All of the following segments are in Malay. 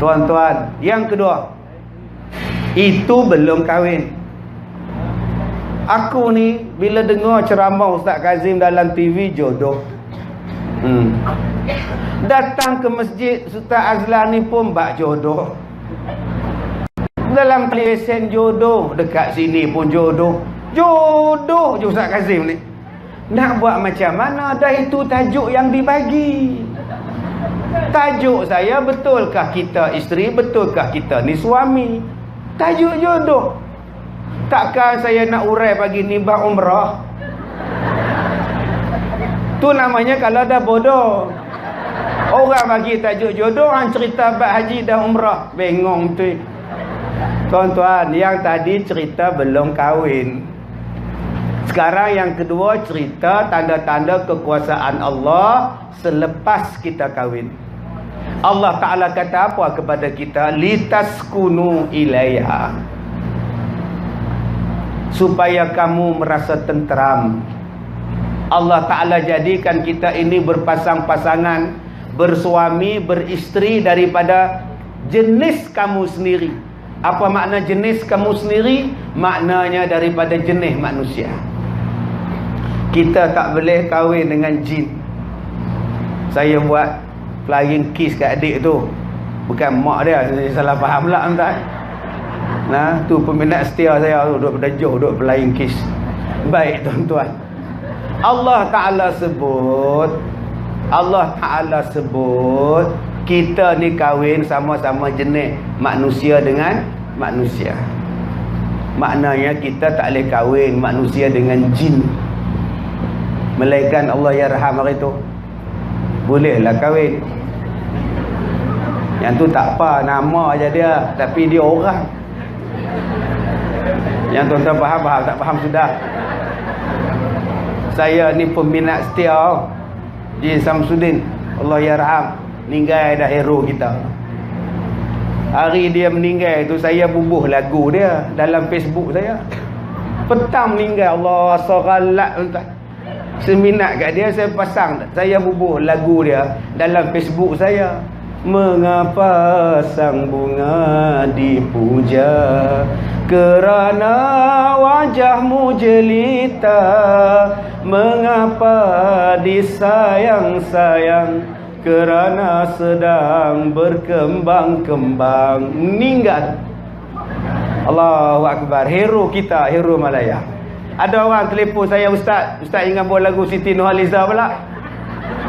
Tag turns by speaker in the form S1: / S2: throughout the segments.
S1: Tuan-tuan, yang kedua, itu belum kahwin. Aku ni bila dengar ceramah Ustaz Kazim dalam TV, jodoh. Datang ke masjid Ustaz Azlan ni pun bak jodoh. Dalam lesen jodoh, dekat sini pun jodoh. Jodoh je Ustaz Kazim ni. Nak buat macam mana? Dah itu tajuk yang dibagi. Tajuk saya, betulkah kita isteri, betulkah kita ni suami? Tajuk jodoh. Takkan saya nak urai pagi ni bab umrah. Tu namanya kalau dah bodoh. Orang bagi tajuk jodoh, orang cerita bab haji dah umrah. Bengong tu. Tuan-tuan, yang tadi cerita belum kahwin. Sekarang yang kedua, cerita tanda-tanda kekuasaan Allah selepas kita kahwin. Allah Ta'ala kata apa kepada kita? Litaskunu ilaiha, supaya kamu merasa tenteram. Allah Ta'ala jadikan kita ini berpasang-pasangan, bersuami, beristeri daripada jenis kamu sendiri. Apa makna jenis kamu sendiri? Maknanya daripada jenis manusia. Kita tak boleh kahwin dengan jin. Saya buat flying kiss kat adik tu. Bukan mak dia, saya salah faham pula tuan. Nah, tu peminat setia saya tu, duduk pada jauh, duduk flying kiss. Baik tuan-tuan. Allah Ta'ala sebut kita ni kahwin sama-sama jenis manusia dengan manusia. Maknanya kita tak boleh kahwin manusia dengan jin. Melainkan Allah yarham hari tu bolehlah kahwin. Yang tu tak apa, nama aja dia, tapi dia orang. Yang tuan-tuan faham, tak faham sudah. Saya ni peminat setia Ji Samsudin, Allah yarham, meninggal dah hero kita. Hari dia meninggal tu saya bubuh lagu dia dalam Facebook saya. Petang meninggal, Allah seralat tuan. Seminat kat dia, saya pasang, saya bubuh lagu dia dalam Facebook saya. Mengapa sang bunga dipuja, kerana wajahmu jelita. Mengapa disayang-sayang, kerana sedang berkembang-kembang. Meninggal. Allahu Akbar. Hero kita, hero Malaya. Ada orang telefon saya, Ustaz ingat buat lagu Siti Nurhaliza pula.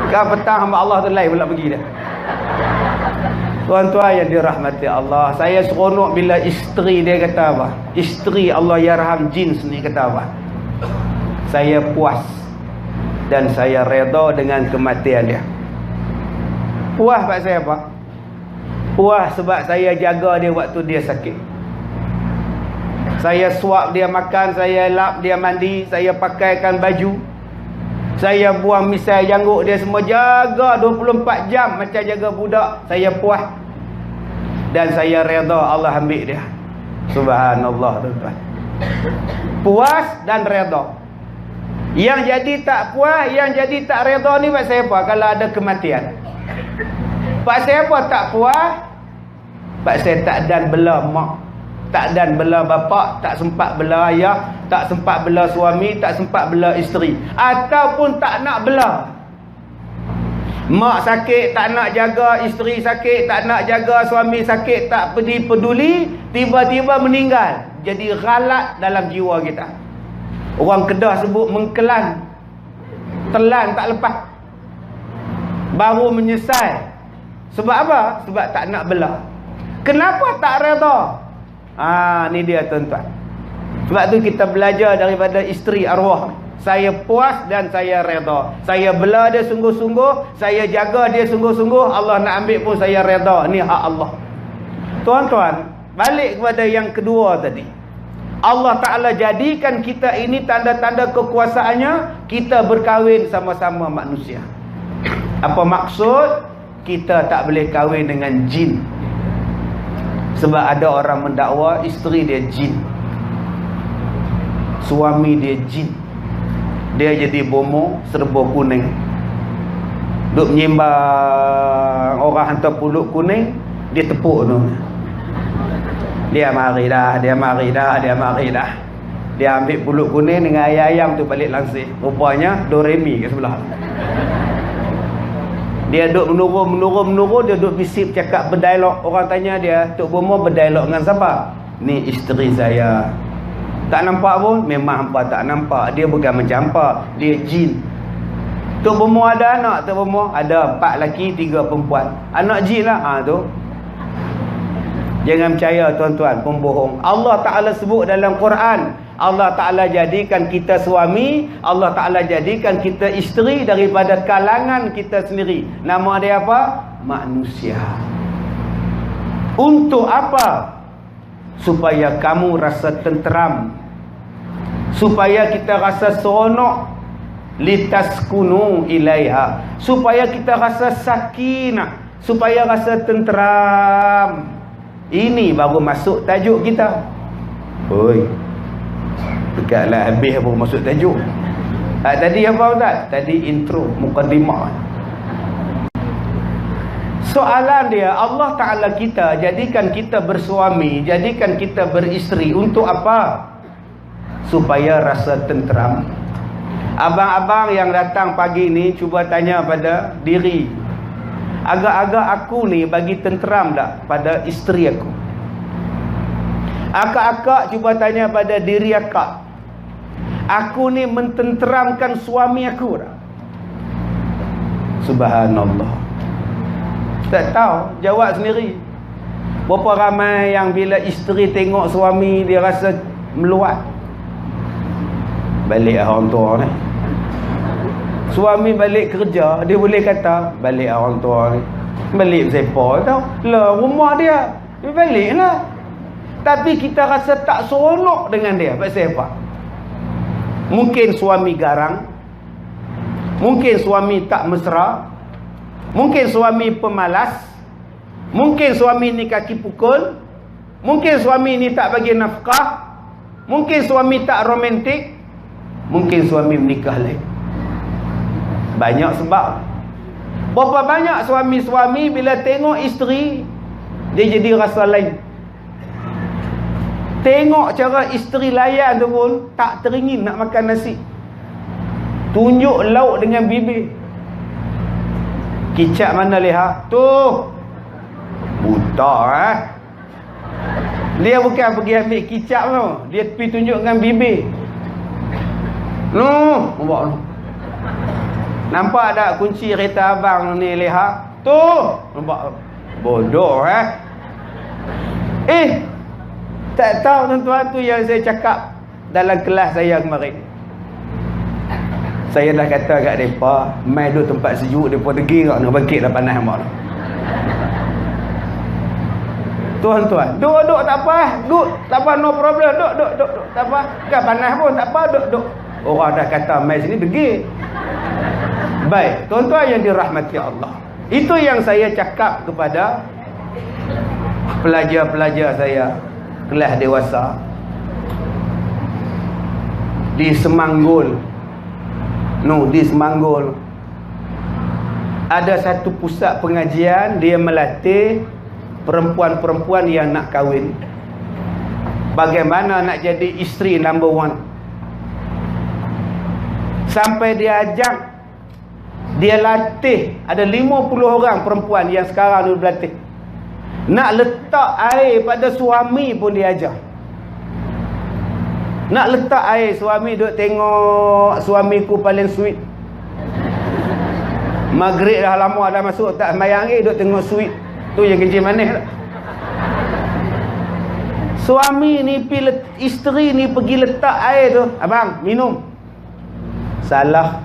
S1: Kan petang hamba Allah tu lain pula pergi dah. Tuan-tuan yang dirahmati Allah, saya seronok bila isteri dia kata apa? Isteri Allah yarham jins ni kata apa? Saya puas dan saya redha dengan kematian dia. Puas sebab saya apa? Puas sebab saya jaga dia waktu dia sakit. Saya suap dia makan, saya lap dia mandi, saya pakaikan baju, saya buang misai janggut dia semua, jaga 24 jam macam jaga budak. Saya puas dan saya redha Allah ambil dia. Subhanallah tuan-tuan. Puas dan redha. Yang jadi tak puas, yang jadi tak redha ni pasal apa? Kalau ada kematian. Pasal apa tak puas? Pasal tak dan bela mak, tak dan bela bapa, tak sempat bela ayah, tak sempat bela suami, tak sempat bela isteri, ataupun tak nak bela. Mak sakit tak nak jaga, isteri sakit tak nak jaga, suami sakit tak peduli, tiba-tiba meninggal. Jadi ghalat dalam jiwa kita. Orang Kedah sebut mengkelan, telan tak lepas, baru menyesal. Sebab apa? Sebab tak nak bela. Kenapa tak redha? Ni dia tuan-tuan. Sebab tu kita belajar daripada isteri arwah. Saya puas dan saya redha. Saya bela dia sungguh-sungguh, saya jaga dia sungguh-sungguh. Allah nak ambil pun saya redha. Ni hak Allah. Tuan-tuan, balik kepada yang kedua tadi. Allah Ta'ala jadikan kita ini tanda-tanda kekuasaannya, kita berkahwin sama-sama manusia. Apa maksud? Kita tak boleh kahwin dengan jin. Sebab ada orang mendakwa isteri dia jin, suami dia jin. Dia jadi bomo serba kuning, duk menyembang orang hantar pulut kuning. Dia tepuk tu. Dia mari dah. Dia ambil pulut kuning dengan ayam tu balik langsir. Rupanya Doremi kat sebelah. Dia duduk menurun, dia duduk bisik cakap berdialog. Orang tanya dia, Tok Bomo berdialog dengan siapa? Ni isteri saya. Tak nampak pun? Memang hampa tak nampak. Dia bukan macam hampa, dia jin. Tok Bomo ada anak? Tok Bomo ada 4 lelaki 3 perempuan. Anak jin lah. Tu. Jangan percaya tuan-tuan, pembohong. Allah Ta'ala sebut dalam Quran, Allah Ta'ala jadikan kita suami, Allah Ta'ala jadikan kita isteri daripada kalangan kita sendiri. Nama dia apa? Manusia. Untuk apa? Supaya kamu rasa tenteram, supaya kita rasa seronok, litaskunu ilaiha, supaya kita rasa sakinah, supaya rasa tenteram. Ini baru masuk tajuk kita. Oi, dekatlah habis baru masuk tajuk. Tadi apa Ustaz? Tadi intro, mukadimah. Soalan dia, Allah Ta'ala kita jadikan kita bersuami, jadikan kita beristeri untuk apa? Supaya rasa tenteram. Abang-abang yang datang pagi ni cuba tanya pada diri, agak-agak aku ni bagi tenteram tak pada isteri aku? Akak-akak cuba tanya pada diri akak, aku ni mententeramkan suami aku tak? Subhanallah. Tak tahu, jawab sendiri. Berapa ramai yang bila isteri tengok suami dia rasa meluat. Balik orang tua ni. Suami balik kerja, dia boleh kata balik orang tua ni. Balik sepa tau. Lah rumah dia. Dia balik lah. Tapi kita rasa tak seronok dengan dia. Pasal apa? Mungkin suami garang. Mungkin suami tak mesra. Mungkin suami pemalas. Mungkin suami ni kaki pukul. Mungkin suami ni tak bagi nafkah. Mungkin suami tak romantik. Mungkin suami menikah lagi. Banyak sebab. Berapa banyak suami-suami bila tengok isteri, dia jadi rasa lain. Tengok cara isteri layan tu pun tak teringin nak makan nasi. Tunjuk lauk dengan bibir. Kicap mana lihat? Tu. Buta Dia bukan pergi ambil kicap tu. Dia pergi tunjuk dengan bibir. Nampak tu. Nampak tak kunci kereta abang ni lihat? Tu. Nampak. Bodoh tak tahu tuan-tuan, tu yang saya cakap dalam kelas saya kemarin. Saya dah kata kat mereka, mai duduk tempat sejuk, mereka degil nak bangkit dah panas mak. Tuan-tuan, duduk tak apa, duduk tak apa, no problem, duduk tak apa, kan panas pun tak apa, duduk. Orang dah kata mai sini degil. Baik, tuan-tuan yang dirahmati Allah, itu yang saya cakap kepada pelajar-pelajar saya kelas dewasa di Semanggol. Di Semanggol ada satu pusat pengajian, dia melatih perempuan-perempuan yang nak kahwin, bagaimana nak jadi isteri number 1. Sampai dia ajak, dia latih ada 50 orang perempuan yang sekarang dia berlatih. Nak letak air pada suami pun dia ajar. Nak letak air, suami duduk tengok suamiku paling sweet. Maghrib dah lama dah masuk tak sembahyang lagi, duduk tengok sweet. Tu yang kencing manis tak? Suami ni isteri ni pergi letak air tu, abang minum. Salah.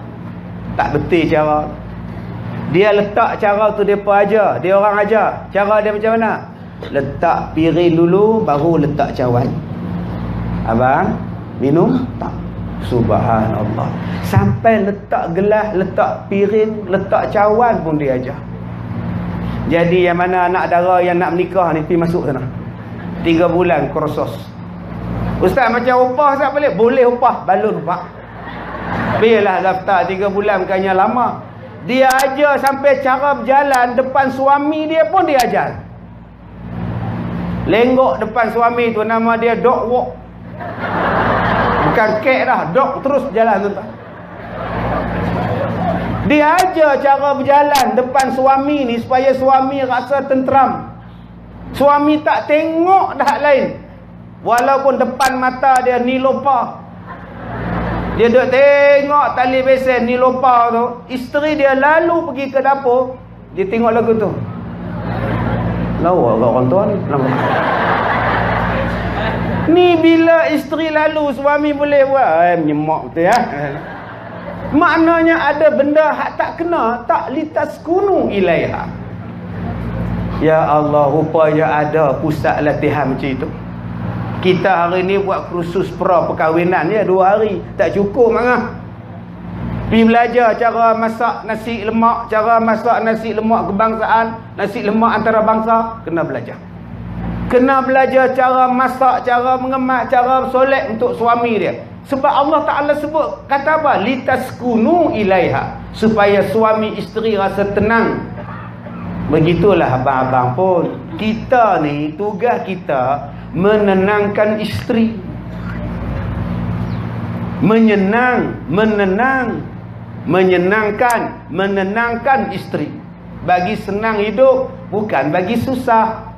S1: Tak betul cara. Dia letak cara tu depa aja, dia orang ajar. Cara dia macam mana? Letak piring dulu baru letak cawan. Abang minum tak? Subhanallah. Sampai letak gelas, letak piring, letak cawan pun dia ajar. Jadi yang mana anak dara yang nak menikah ni pergi masuk sana. 3 bulan kursus. Ustaz macam upah tak boleh? Boleh upah, balun pak. Biarlah daftar 3 bulan bukannya lama. Dia ajar sampai cara berjalan depan suami dia pun dia ajar. Lenggok depan suami tu, nama dia dog walk. Bukan kek dah, dog terus jalan tuan-tuan. Dia ajar cara berjalan depan suami ni supaya suami rasa tenteram. Suami tak tengok dah lain. Walaupun depan mata dia nilopa. Dia duk tengok tali besen nilopa tu. Isteri dia lalu pergi ke dapur, dia tengok lagu tu. Lawa kat orang tuan. Ni bila isteri lalu suami boleh buat. Menyemak betul ya. Maknanya ada benda hak tak kena, tak litaskunu ilaiha. Ya Allah, rupanya ada pusat latihan macam itu. Kita hari ni buat kursus pra perkahwinan ya 2 hari, tak cukup mangah. Pergi belajar cara masak nasi lemak, cara masak nasi lemak kebangsaan, nasi lemak antarabangsa, kena belajar. Kena belajar cara masak, cara mengemas, cara solat untuk suami dia. Sebab Allah Ta'ala sebut, kata apa? Litaskunu ilaiha. Supaya suami isteri rasa tenang. Begitulah abang-abang pun. Kita ni, tugas kita menenangkan isteri. Menyenangkan isteri. Bagi senang hidup, bukan bagi susah.